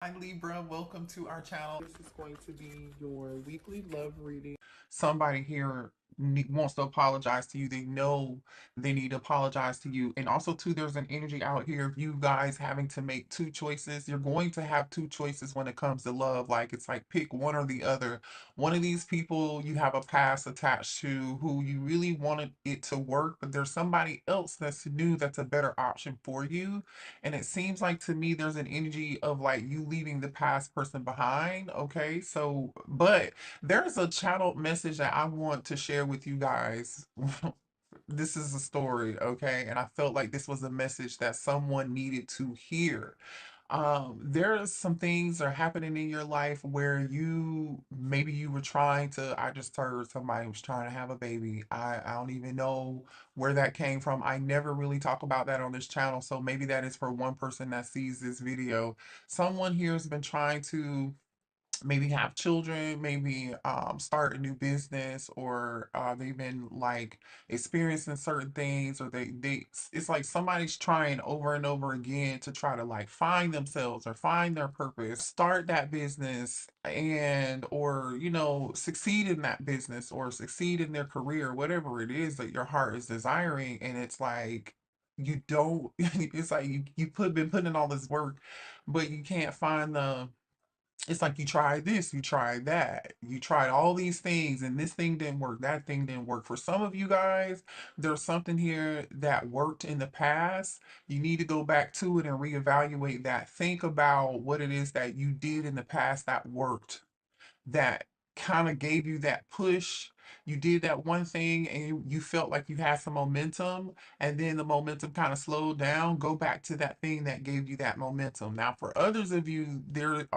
Hi Libra, welcome to our channel. This is going to be your weekly love reading. Somebody here wants to apologize to you. They know they need to apologize to you. And also too, there's an energy out here of you guys having to make two choices. You're going to have two choices when it comes to love. Like it's like pick one or the other. One of these people you have a past attached to who you really wanted it to work, but there's somebody else that's new that's a better option for you. And it seems like to me there's an energy of like you leaving the past person behind. Okay. So, but there's a channeled message that I want to share with you guys. This is a story, okay? And I felt like this was a message that someone needed to hear. There's some things are happening in your life where you maybe you were trying to. I just heard somebody was trying to have a baby. I don't even know where that came from. I never really talk about that on this channel, so maybe that is for one person that sees this video. Someone here has been trying to maybe have children, maybe start a new business, or they've been like experiencing certain things, or they it's like somebody's trying over and over again to try to like find themselves or find their purpose, start that business and or succeed in that business or succeed in their career, whatever it is that your heart is desiring. And it's like you don't it's like you been putting in all this work, but you can't find the it's like you tried this, you tried that, you tried all these things, and this thing didn't work, that thing didn't work. For some of you guys, there's something here that worked in the past. You need to go back to it and reevaluate that. Think about what it is that you did in the past that worked, that kind of gave you that push. You did that one thing and you felt like you had some momentum, and then the momentum kind of slowed down. Go back to that thing that gave you that momentum. Now, for others of you, there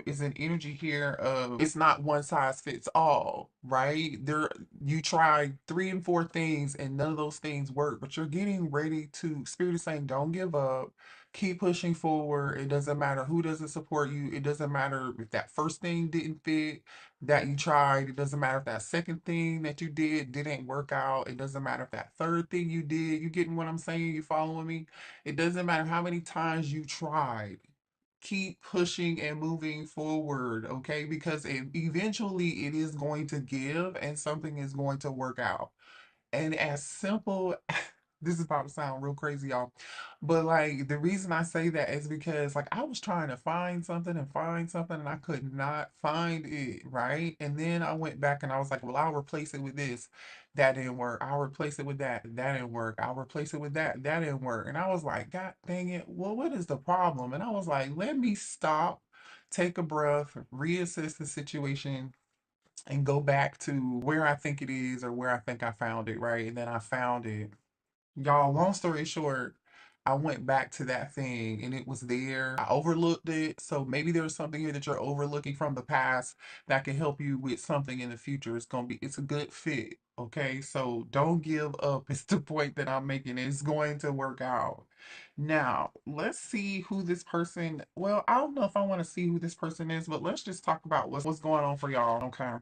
is an energy here of it's not one size fits all, right? There you tried three and four things and none of those things work, but you're getting ready to Spirit is saying, don't give up. Keep pushing forward. It doesn't matter who doesn't support you. It doesn't matter if that first thing didn't fit that you tried. It doesn't matter if that second thing that you did didn't work out. It doesn't matter if that third thing you did. You getting what I'm saying? You following me? It doesn't matter how many times you tried. Keep pushing and moving forward, okay? Because eventually it is going to give and something is going to work out. And as simple, this is about to sound real crazy, y'all. But like the reason I say that is because like I was trying to find something and I could not find it, right? And then I went back and I was like, well, I'll replace it with this. That didn't work. I'll replace it with that. That didn't work. I'll replace it with that. That didn't work. And I was like, God dang it. Well, what is the problem? And I was like, let me stop, take a breath, reassess the situation, and go back to where I think it is or where I think I found it, right? And then I found it. Y'all, long story short, I went back to that thing and it was there. I overlooked it. So maybe there's something here that you're overlooking from the past that can help you with something in the future. It's a good fit. Okay. So don't give up. It's the point that I'm making. It's going to work out. Now, let's see who this person, well, I don't know if I want to see who this person is, but let's just talk about what's going on for y'all. Okay.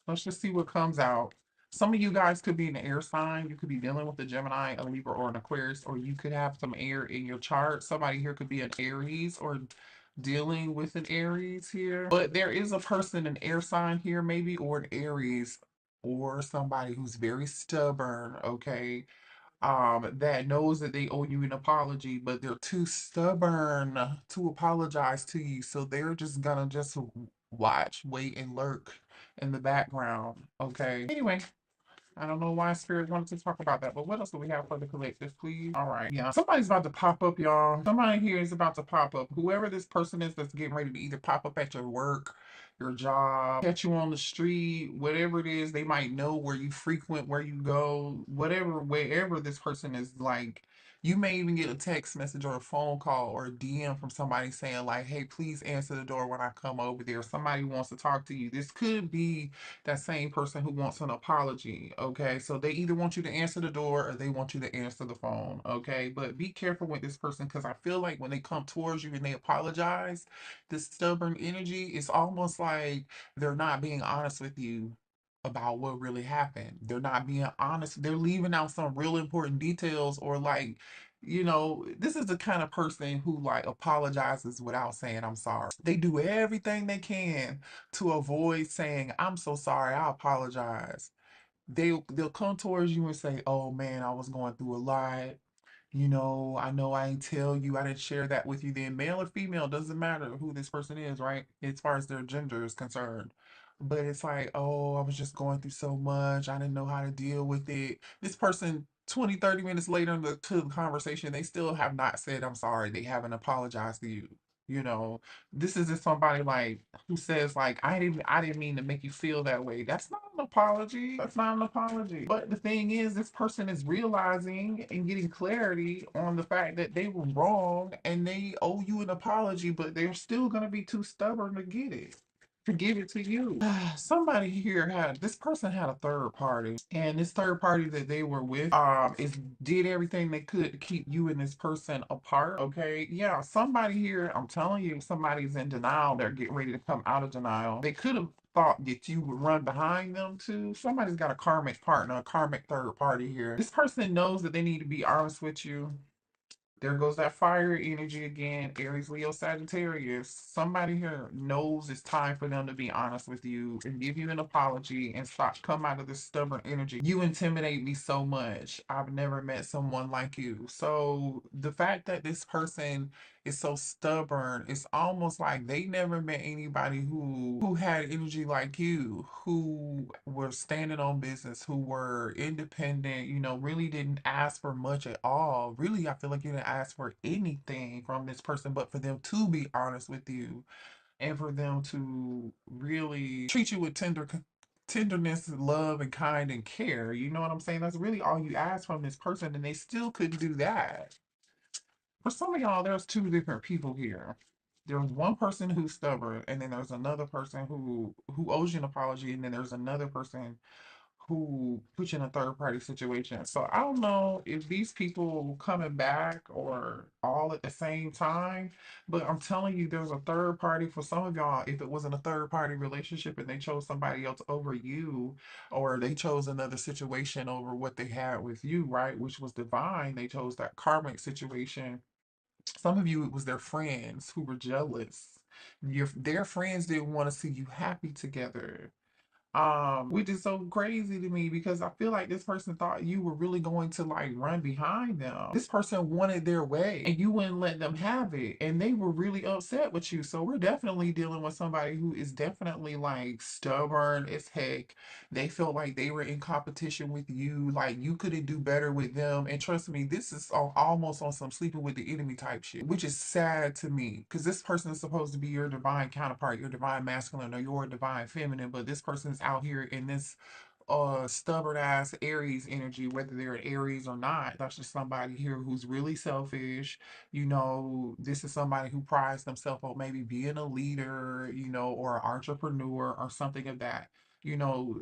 Let's just see what comes out. Some of you guys could be an air sign. You could be dealing with a Gemini, a Libra, or an Aquarius, or you could have some air in your chart. Somebody here could be an Aries or dealing with an Aries here. But there is a person, an air sign here, maybe, or an Aries, or somebody who's very stubborn, okay? That knows that they owe you an apology, but they're too stubborn to apologize to you. So they're just gonna just watch, wait, and lurk in the background. Okay. Anyway, I don't know why Spirit wanted to talk about that, but what else do we have for the collective, please? All right. Yeah. Somebody's about to pop up, y'all. Somebody here is about to pop up. Whoever this person is that's getting ready to either pop up at your work, your job, catch you on the street, whatever it is, they might know where you frequent, where you go, whatever, wherever this person is like. You may even get a text message or a phone call or a DM from somebody saying, like, hey, please answer the door when I come over there. Somebody wants to talk to you. This could be that same person who wants an apology. Okay. So they either want you to answer the door or they want you to answer the phone. Okay. But be careful with this person because I feel like when they come towards you and they apologize, this stubborn energy, it's almost like they're not being honest with you about what really happened. They're not being honest. They're leaving out some real important details, or like This is the kind of person who like apologizes without saying I'm sorry. They do everything they can to avoid saying I'm so sorry, I apologize. They'll come towards you and say, "Oh man, I was going through a lot. I know I ain't tell you, I didn't share that with you." Then male or female, doesn't matter who this person is, right? As far as their gender is concerned. But it's like, oh, I was just going through so much. I didn't know how to deal with it. This person 20, 30 minutes later to the conversation, they still have not said I'm sorry. They haven't apologized to you. You know, this is just somebody like who says like I didn't mean to make you feel that way. That's not an apology. That's not an apology. But the thing is, this person is realizing and getting clarity on the fact that they were wrong and they owe you an apology, but they're still gonna be too stubborn to get it, to give it to you. Somebody here had this person had a third party, and this third party that they were with is did everything they could to keep you and this person apart. Okay, yeah, somebody here, I'm telling you, somebody's in denial. They're getting ready to come out of denial. They could have thought that you would run behind them too. Somebody's got a karmic partner, a karmic third party here. This person knows that they need to be honest with you. There goes that fire energy again, Aries, Leo, Sagittarius. Somebody here knows it's time for them to be honest with you and give you an apology and stop, come out of this stubborn energy. You intimidate me so much. I've never met someone like you. So the fact that this person is so stubborn, it's almost like they never met anybody who had energy like you, who were standing on business, who were independent, really didn't ask for much at all. Really, I feel like you didn't ask for anything from this person, but for them to be honest with you and for them to really treat you with tenderness, love, and kind and care. You know what I'm saying? That's really all you ask from this person, and they still couldn't do that. For some of y'all, there's two different people here. There's one person who's stubborn, and then there's another person who owes you an apology, and then there's another person who puts you in a third party situation. So I don't know if these people coming back or all at the same time, but I'm telling you, there's a third party for some of y'all. If it wasn't a third party relationship and they chose somebody else over you, or they chose another situation over what they had with you, right? Which was divine. They chose that karmic situation. Some of you, it was their friends who were jealous. Their friends didn't want to see you happy together, which is so crazy to me because I feel like this person thought you were really going to like run behind them. This person wanted their way and you wouldn't let them have it, and they were really upset with you. So we're definitely dealing with somebody who is definitely like stubborn as heck. They felt like they were in competition with you, like you couldn't do better with them. And trust me, this is almost on some sleeping with the enemy type shit, which is sad to me because this person is supposed to be your divine counterpart, your divine masculine, or your divine feminine, but this person's out here in this stubborn ass Aries energy, whether they're an Aries or not. That's just somebody here who's really selfish. This is somebody who prides themselves on maybe being a leader, or an entrepreneur or something of that, you know,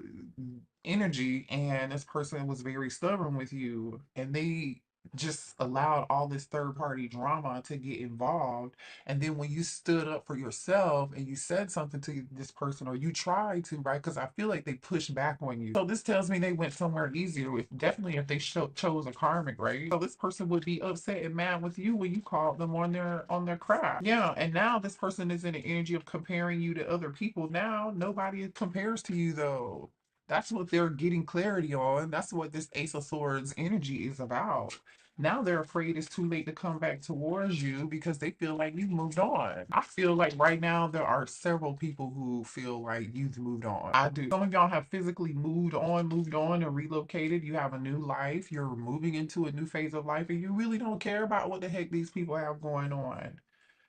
energy. And this person was very stubborn with you, and they just allowed all this third party drama to get involved. And then when you stood up for yourself and you said something to this person, or you tried to, right? Because I feel like they pushed back on you. So this tells me they went somewhere easier with, definitely if they chose a karmic, right? So this person would be upset and mad with you when you called them on their crap. Yeah, and now this person is in the energy of comparing you to other people. Now nobody compares to you though. That's what they're getting clarity on. That's what this Ace of Swords energy is about. Now they're afraid it's too late to come back towards you because they feel like you've moved on. I feel like right now there are several people who feel like you've moved on. I do. Some of y'all have physically moved on and relocated. You have a new life. You're moving into a new phase of life and you really don't care about what the heck these people have going on.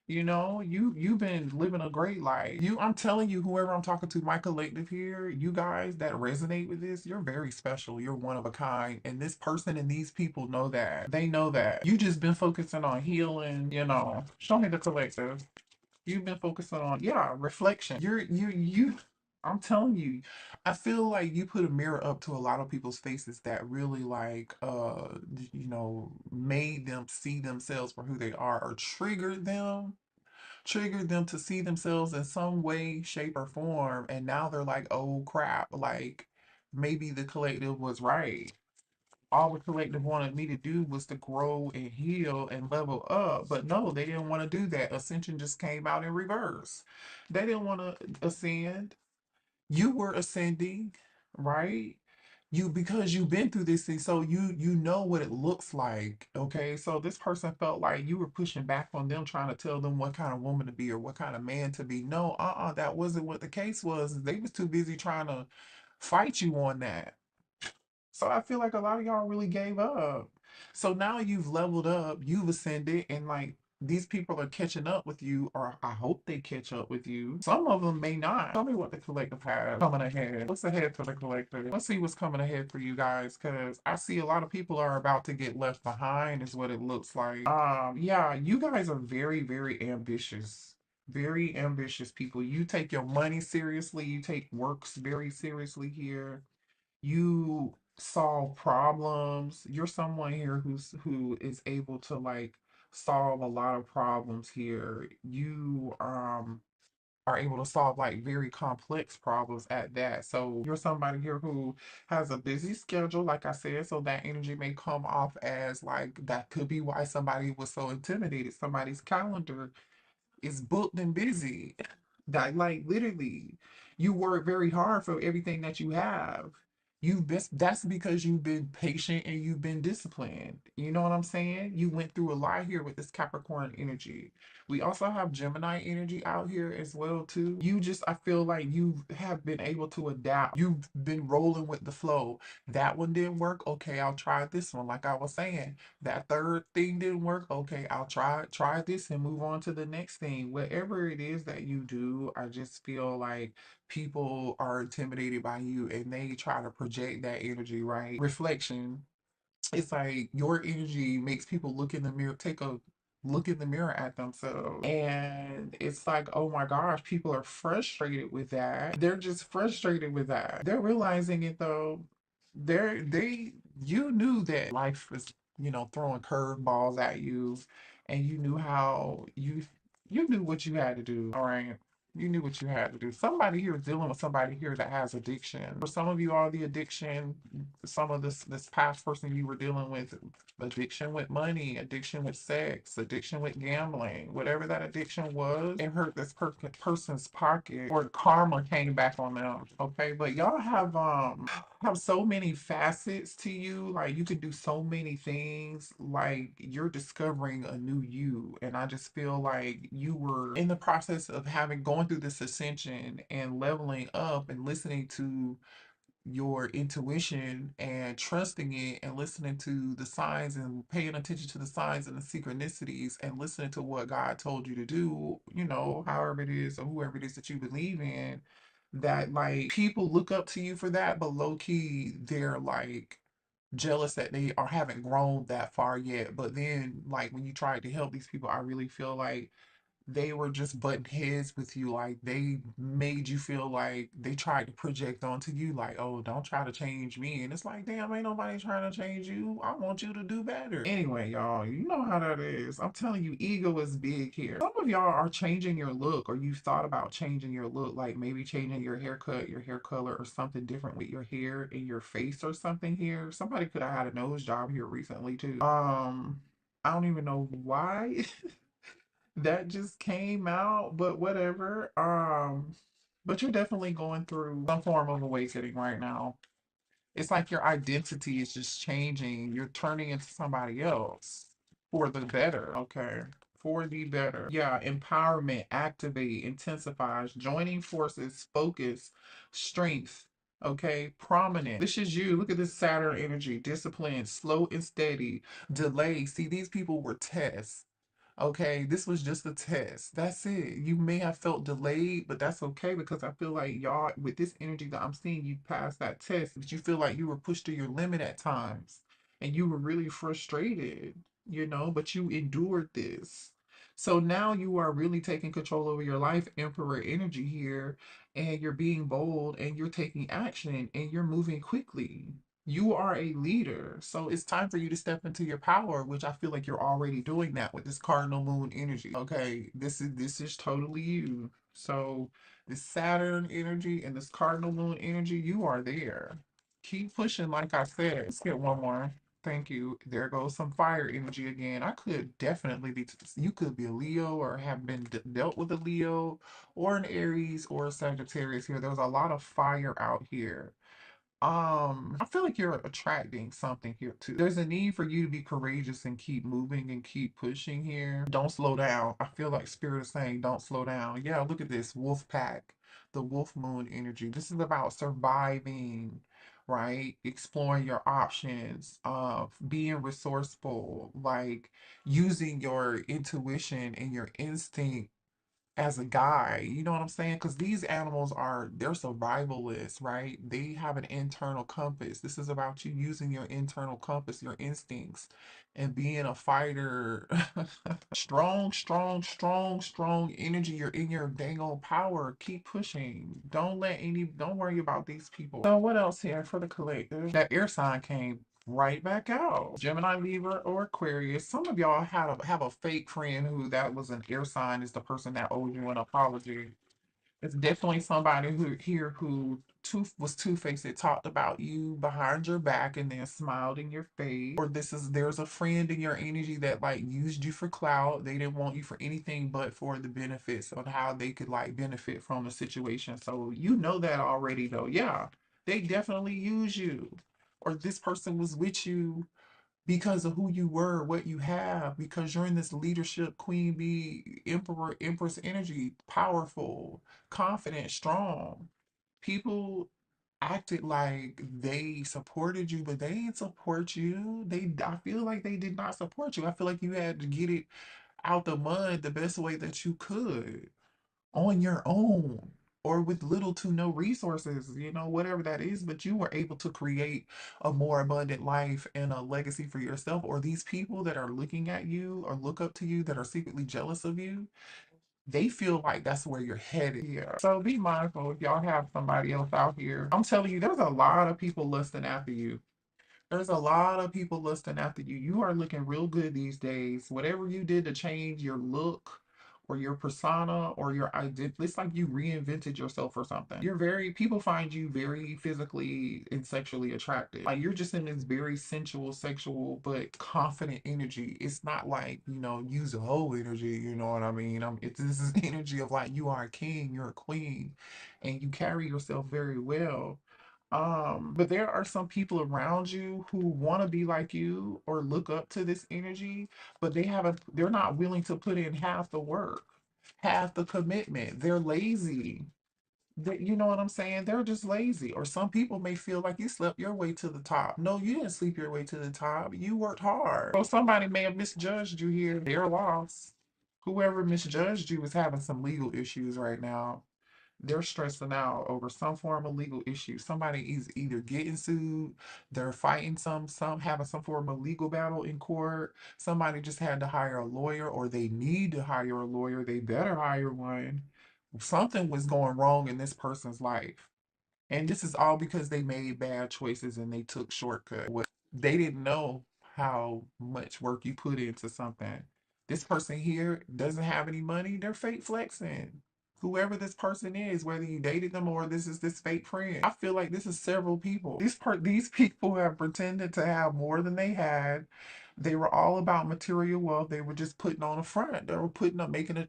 You've been living a great life. I'm telling you, whoever I'm talking to, my collective here, you guys that resonate with this, you're very special. You're one of a kind. And this person and these people know that. They know that. You just been focusing on healing, Show me the collective. You've been focusing on, yeah, reflection. I'm telling you, I feel like you put a mirror up to a lot of people's faces that really like made them see themselves for who they are, or triggered them to see themselves in some way, shape, or form. And now they're like, oh crap, like maybe the collective was right. all the collective wanted me to do was to grow and heal and level up. But no, they didn't want to do that. Ascension just came out in reverse. They didn't want to ascend. You were ascending, right? You, because you've been through this thing, so you know what it looks like. Okay, so this person felt like you were pushing back on them, trying to tell them what kind of woman to be or what kind of man to be. No, that wasn't what the case was. They was too busy trying to fight you on that. So I feel like a lot of y'all really gave up. So now you've leveled up, you've ascended, and like these people are catching up with you, or I hope they catch up with you. Some of them may not. Tell me what the collective has coming ahead. What's ahead for the collective? Let's see what's coming ahead for you guys, because I see a lot of people are about to get left behind, is what it looks like. Yeah, you guys are very, very ambitious. Very ambitious people. You take your money seriously, you take works very seriously here. You solve problems. You're someone here who is able to like solve a lot of problems here. You are able to solve like very complex problems at that. So you're somebody here who has a busy schedule, like I said, so that energy may come off as like that could be why somebody was so intimidated. Somebody's calendar is booked and busy. That like literally, you work very hard for everything that you have. You've been, that's because you've been patient and you've been disciplined. You know what I'm saying? You went through a lot here with this Capricorn energy. We also have Gemini energy out here as well too. You just, I feel like you have been able to adapt. You've been rolling with the flow. That one didn't work. Okay, I'll try this one. Like I was saying, that third thing didn't work. Okay, I'll try this and move on to the next thing. Whatever it is that you do, I just feel like people are intimidated by you and they try to project that energy, right? Reflection, it's like your energy makes people look in the mirror, take a look in the mirror at themselves. And it's like, oh my gosh, people are frustrated with that. They're just frustrated with that. They're realizing it though. They you knew that life was, throwing curveballs at you, and you knew how you knew what you had to do. All right. You knew what you had to do. Somebody here is dealing with somebody here that has addiction. For some of you, all the addiction, some of this past person you were dealing with, addiction with money, addiction with sex, addiction with gambling, whatever that addiction was, it hurt this person's pocket, or karma came back on them. Okay, but y'all have so many facets to you. Like you could do so many things. Like you're discovering a new you. And I just feel like you were in the process of having going through this ascension and leveling up and listening to your intuition and trusting it and listening to the signs and paying attention to the signs and the synchronicities and listening to what God told you to do, however it is or whoever it is that you believe in, that like people look up to you for that, but low key they're like jealous that they are haven't grown that far yet. But then like when you try to help these people, I really feel like they were just butting heads with you. Like they made you feel like they tried to project onto you, like, oh, don't try to change me. And it's like, damn, ain't nobody trying to change you. I want you to do better. Anyway, y'all, you know how that is. I'm telling you, ego is big here. Some of y'all are changing your look, or you've thought about changing your look, like maybe changing your haircut, your hair color, or something different with your hair and your face or something here. Somebody could have had a nose job here recently too. I don't even know why. That just came out, but whatever. But you're definitely going through some form of awakening right now. It's like your identity is just changing. You're turning into somebody else for the better. Okay. For the better. Yeah. Empowerment, activate, intensifies, joining forces, focus, strength. Okay. Prominent. This is you. Look at this Saturn energy. Discipline, slow and steady, delay. See, these people were tests. Okay, this was just a test. That's it. You may have felt delayed, but that's okay because I feel like y'all, with this energy that I'm seeing, you passed that test, but you feel like you were pushed to your limit at times and you were really frustrated, but you endured this. So now you are really taking control over your life, Emperor energy here, and you're being bold and you're taking action and you're moving quickly. You are a leader. So it's time for you to step into your power, which I feel like you're already doing that with this cardinal moon energy. Okay, this is totally you. So this Saturn energy and this cardinal moon energy, you are there. Keep pushing, like I said. Let's get one more. Thank you. There goes some fire energy again. I could definitely be, you could be a Leo or have been dealt with a Leo or an Aries or a Sagittarius here. There's a lot of fire out here. I feel like you're attracting something here too. There's a need for you to be courageous and keep moving and keep pushing here. Don't slow down. I feel like Spirit is saying don't slow down. Yeah, look at this wolf pack, the wolf moon energy. This is about surviving, right? Exploring your options, being resourceful, like using your intuition and your instinct as a guy, you know what I'm saying? Because these animals are, they're survivalists, right? They have an internal compass. This is about you using your internal compass, your instincts, and being a fighter. Strong, strong, strong, strong energy. You're in your dang old power. Keep pushing. Don't worry about these people. So what else here for the collective? That air sign came right back out. Gemini, Libra, or Aquarius. Some of y'all have a fake friend who that was an air sign is the person that owed you an apology. It's definitely somebody who here who was two-faced. It talked about you behind your back and then smiled in your face. Or there's a friend in your energy that like used you for clout. They didn't want you for anything but for the benefits on how they could like benefit from the situation. So you know that already though. Yeah, they definitely use you. Or this person was with you because of who you were, what you have, because you're in this leadership, queen bee, emperor, empress energy, powerful, confident, strong. People acted like they supported you, but they didn't support you. I feel like they did not support you. I feel like you had to get it out the mud the best way that you could on your own or with little to no resources, whatever that is, but you were able to create a more abundant life and a legacy for yourself. Or these people that are looking at you or look up to you that are secretly jealous of you, they feel like that's where you're headed here. So be mindful if y'all have somebody else out here. I'm telling you, there's a lot of people lusting after you. There's a lot of people lusting after you. You are looking real good these days. Whatever you did to change your look or your persona or your identity, it's like you reinvented yourself or something. People find you very physically and sexually attractive. Like you're just in this very sensual, sexual, but confident energy. It's not like, use the whole energy, you know what I mean? This is energy of like you are a king, you're a queen, and you carry yourself very well. But there are some people around you who want to be like you or look up to this energy, but they're not willing to put in half the work, half the commitment. They're lazy. You know what I'm saying? They're just lazy. Or some people may feel like you slept your way to the top. No, you didn't sleep your way to the top. You worked hard. So somebody may have misjudged you here. They're lost. Whoever misjudged you is having some legal issues right now. They're stressing out over some form of legal issue. Somebody is either getting sued, they're fighting some having some form of legal battle in court. Somebody just had to hire a lawyer, or they need to hire a lawyer. They better hire one. Something was going wrong in this person's life. And this is all because they made bad choices and they took shortcuts. They didn't know how much work you put into something. This person here doesn't have any money, they're fake flexing. Whoever this person is, whether you dated them or this is this fake friend. I feel like this is several people. These people have pretended to have more than they had. They were all about material wealth. They were just putting on a front. They were putting up, making it,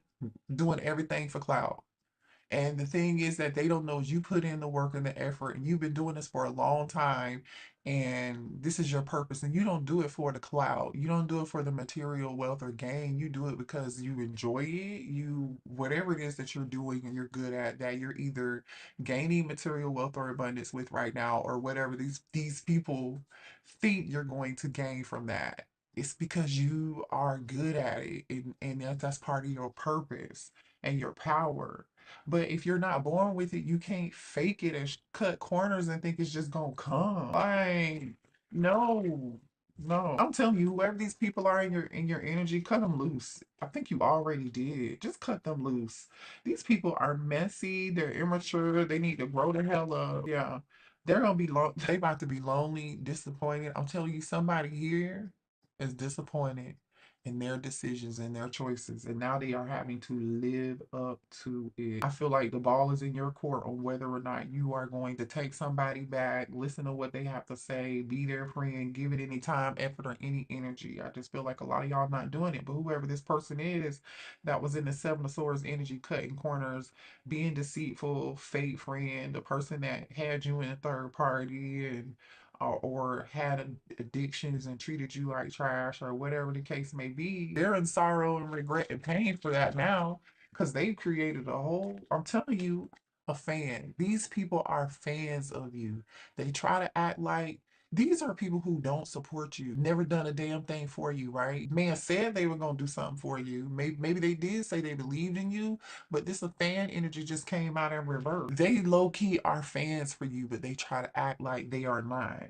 doing everything for clout. And the thing is that they don't know is you put in the work and the effort, and you've been doing this for a long time, and this is your purpose. And you don't do it for the cloud. You don't do it for the material wealth or gain. You do it because you enjoy it. Whatever it is that you're doing and you're good at, that you're either gaining material wealth or abundance with right now, or whatever these people think you're going to gain from that. It's because you are good at it, and that's part of your purpose and your power. But if you're not born with it, you can't fake it and cut corners and think it's just gonna come. Like, no, no. I'm telling you, whoever these people are in your energy, cut them loose. I think you already did. Just cut them loose. These people are messy. They're immature. They need to grow the hell up. Yeah, they're gonna be they about to be lonely, disappointed. I'm telling you, somebody here is disappointed. and their decisions and their choices, and now they are having to live up to it. I feel like the ball is in your court on whether or not you are going to take somebody back, listen to what they have to say, be their friend, give it any time, effort, or any energy. I just feel like a lot of y'all not doing it, but whoever this person is that was in the Seven of Swords energy, cutting corners, being deceitful, fake friend, the person that had you in a third party, and or had addictions and treated you like trash or whatever the case may be, they're in sorrow and regret and pain for that now because they've created a whole, I'm telling you, a fan. These people are fans of you. They try to act like these are people who don't support you, never done a damn thing for you, right? Man said they were gonna do something for you. Maybe they did say they believed in you, but this a fan energy just came out in reverse. They low key are fans for you, but they try to act like they are not.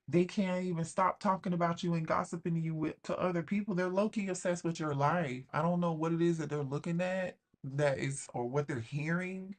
They can't even stop talking about you and gossiping to other people. They're low key obsessed with your life. I don't know what it is that they're looking at that is, or what they're hearing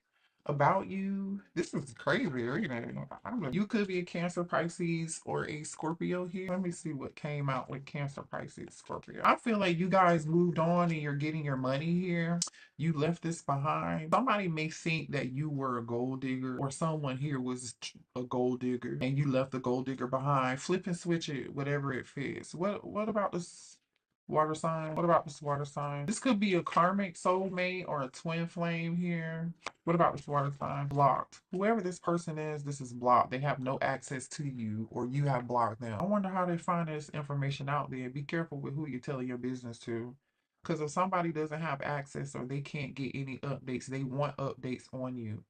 about you. This is crazy, you know. I don't know. You could be a Cancer, Pisces, or a Scorpio here. Let me see what came out with Cancer, Pisces, Scorpio. I feel like you guys moved on and you're getting your money here. You left this behind. Somebody may think that you were a gold digger, or someone here was a gold digger and you left the gold digger behind. Flip and switch it, whatever it fits. What about this water sign? What about this water sign? This could be a karmic soulmate or a twin flame here. What about this water sign? Blocked. Whoever this person is, this is blocked. They have no access to you, or you have blocked them. I wonder how they find this information out there. Be careful with who you're telling your business to. Because if somebody doesn't have access or they can't get any updates, they want updates on you.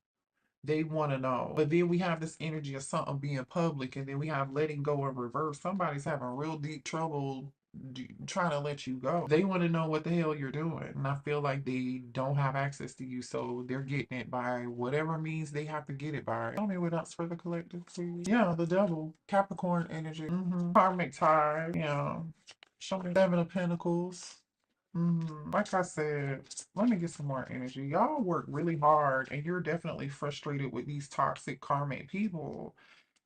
They want to know. But then we have this energy of something being public, and then we have letting go in reverse. Somebody's having real deep trouble trying to let you go. They want to know what the hell you're doing. And I feel like they don't have access to you, so they're getting it by whatever means they have to get it by. Tell me what else for the collective, please. Yeah, the devil. Capricorn energy. Karmic tie. Yeah. Show me Seven of Pentacles. Like I said, let me get some more energy. Y'all work really hard and you're definitely frustrated with these toxic karmic people.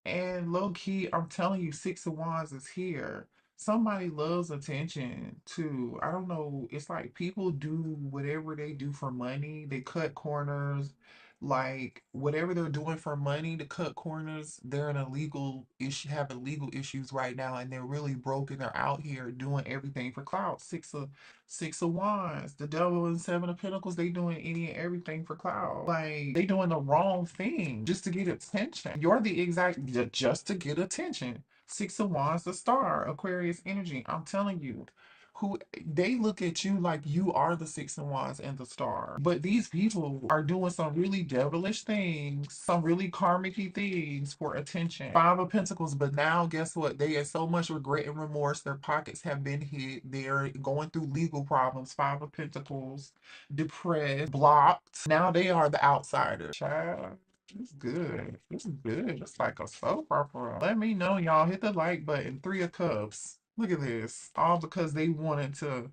And low key, I'm telling you, Six of Wands is here. Somebody loves attention too. I don't know. It's like people do whatever they do for money. They cut corners. Like whatever they're doing for money to cut corners, they're in a legal issue, having legal issues right now, and they're really broken. They're out here doing everything for clout. Six of Wands, the Devil and Seven of Pentacles. They doing any and everything for clout. Like they doing the wrong thing just to get attention. You're the exact just to get attention. Six of Wands, the Star, Aquarius energy. I'm telling you, who they look at you like you are the Six of Wands and the Star. But these people are doing some really devilish things, some really karmic things for attention. Five of Pentacles, but now guess what? They have so much regret and remorse. Their pockets have been hit. They're going through legal problems. Five of Pentacles, depressed, blocked. Now they are the outsider. Child. It's good. It's good. It's like a soap opera. Let me know, y'all. Hit the like button. Three of Cups. Look at this. All because they wanted to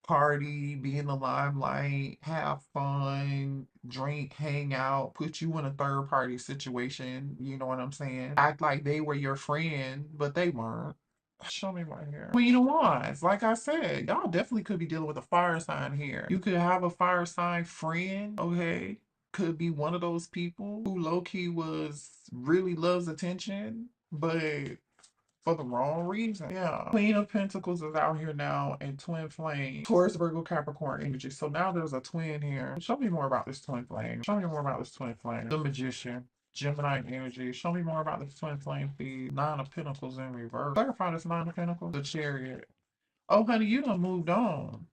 party, be in the limelight, have fun, drink, hang out, put you in a third party situation. You know what I'm saying? Act like they were your friend, but they weren't. Show me right here. Queen of Wands. Like I said, y'all definitely could be dealing with a fire sign here. You could have a fire sign friend, okay? Could be one of those people who low-key was really loves attention, but for the wrong reason. Yeah. Queen of Pentacles is out here now in twin flame. Taurus, Virgo, Capricorn energy. So now there's a twin here. Show me more about this twin flame. Show me more about this twin flame. The Magician. Gemini energy. Show me more about this twin flame, please. Nine of Pentacles in reverse. Clarify this Nine of Pentacles. The Chariot. Oh, honey, you done moved on.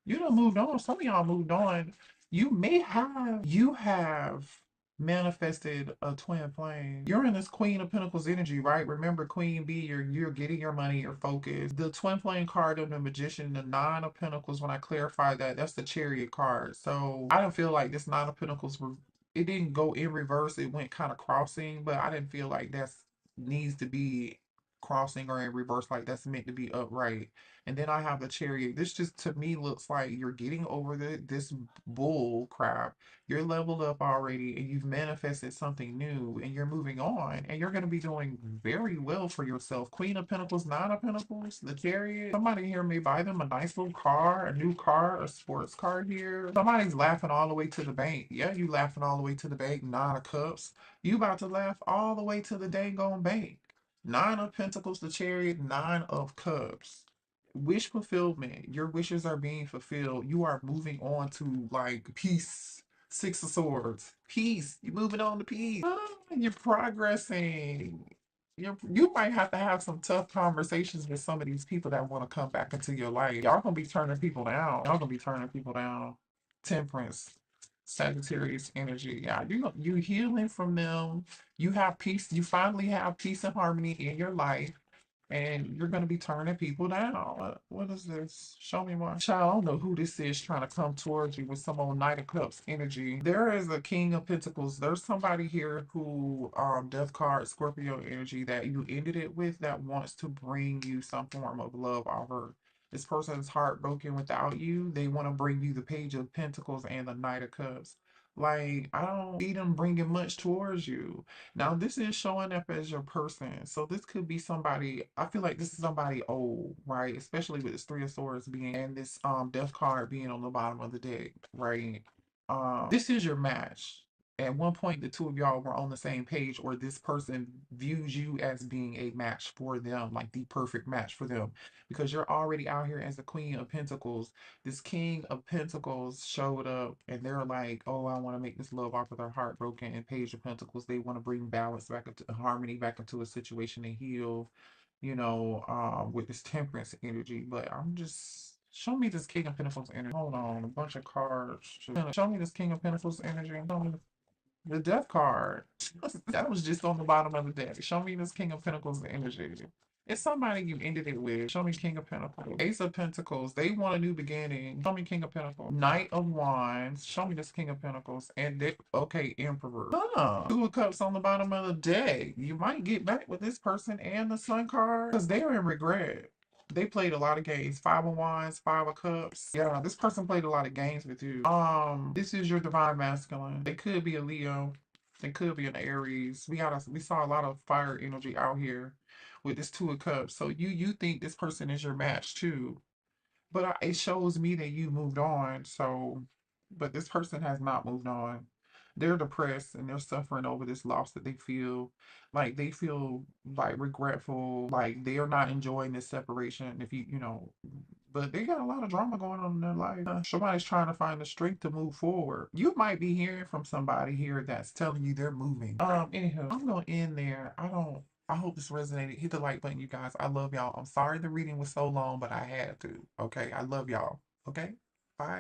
You done moved on. Some of y'all moved on. You have manifested a twin flame. You're in this Queen of Pentacles energy, right? Remember, Queen B, you're getting your money, you're focused. The twin flame card of the Magician, the Nine of Pentacles, when I clarify that, that's the Chariot card. So I don't feel like this Nine of Pentacles it didn't go in reverse. It went kind of crossing, but I didn't feel like that's needs to be crossing or in reverse, like that's meant to be upright. And then I have the Chariot. This just to me looks like you're getting over this bull crap. You're leveled up already and you've manifested something new and you're moving on and you're going to be doing very well for yourself. Queen of Pentacles, Nine of Pentacles, the Chariot. Somebody here may buy them a nice little car, a new car, a sports car here. Somebody's laughing all the way to the bank. Yeah, you laughing all the way to the bank. Nine of Cups. You about to laugh all the way to the dang on bank. Nine of Pentacles, the Chariot, Nine of Cups. Wish fulfillment. Your wishes are being fulfilled. You are moving on to like peace. Six of Swords. Peace. You're moving on to peace. You're progressing. You might have to have some tough conversations with some of these people that want to come back into your life. Y'all gonna be turning people down. Y'all gonna be turning people down. Temperance. Sagittarius energy. Yeah, you healing from them. You have peace. You finally have peace and harmony in your life, and you're gonna be turning people down. What is this? Show me more. Child, I don't know who this is trying to come towards you with some old Knight of Cups energy. There is a King of Pentacles. There's somebody here who Death card Scorpio energy that you ended it with that wants to bring you some form of love offer. This person is heartbroken without you. They want to bring you the Page of Pentacles and the Knight of Cups. Like, I don't see them bringing much towards you. Now, this is showing up as your person. So this could be somebody, I feel like this is somebody old, right? Especially with this Three of Swords being and this Death card being on the bottom of the deck, right? This is your match. At one point, the two of y'all were on the same page, or this person views you as being a match for them, like the perfect match for them, because you're already out here as the Queen of Pentacles. This King of Pentacles showed up and they're like, oh, I want to make this love offer. They're heartbroken. And Page of Pentacles, they want to bring balance back into harmony, back into a situation and heal, with this temperance energy. But I'm just show me this King of Pentacles energy. Hold on, a bunch of cards. Show me this King of Pentacles energy. Show me the Death card. That was just on the bottom of the deck. Show me this King of Pentacles energy. It's somebody you ended it with. Show me King of Pentacles. Ace of Pentacles. They want a new beginning. Show me King of Pentacles. Knight of Wands. Show me this King of Pentacles. And they, okay, Emperor. Two of Cups on the bottom of the deck. You might get back with this person and the Sun card because they're in regret. They played a lot of games. Five of Wands, Five of Cups. Yeah, this person played a lot of games with you. This is your divine masculine. They could be a Leo. They could be an Aries. We saw a lot of fire energy out here with this Two of Cups. So you think this person is your match too. But it shows me that you moved on. So, but this person has not moved on. They're depressed and they're suffering over this loss that they feel. Like they feel like regretful, like they are not enjoying this separation. If but they got a lot of drama going on in their life. Somebody's trying to find the strength to move forward. You might be hearing from somebody here that's telling you they're moving. Anywho, I'm gonna end there. I hope this resonated. Hit the like button, you guys. I love y'all. I'm sorry the reading was so long, but I had to. Okay. I love y'all. Okay. Bye.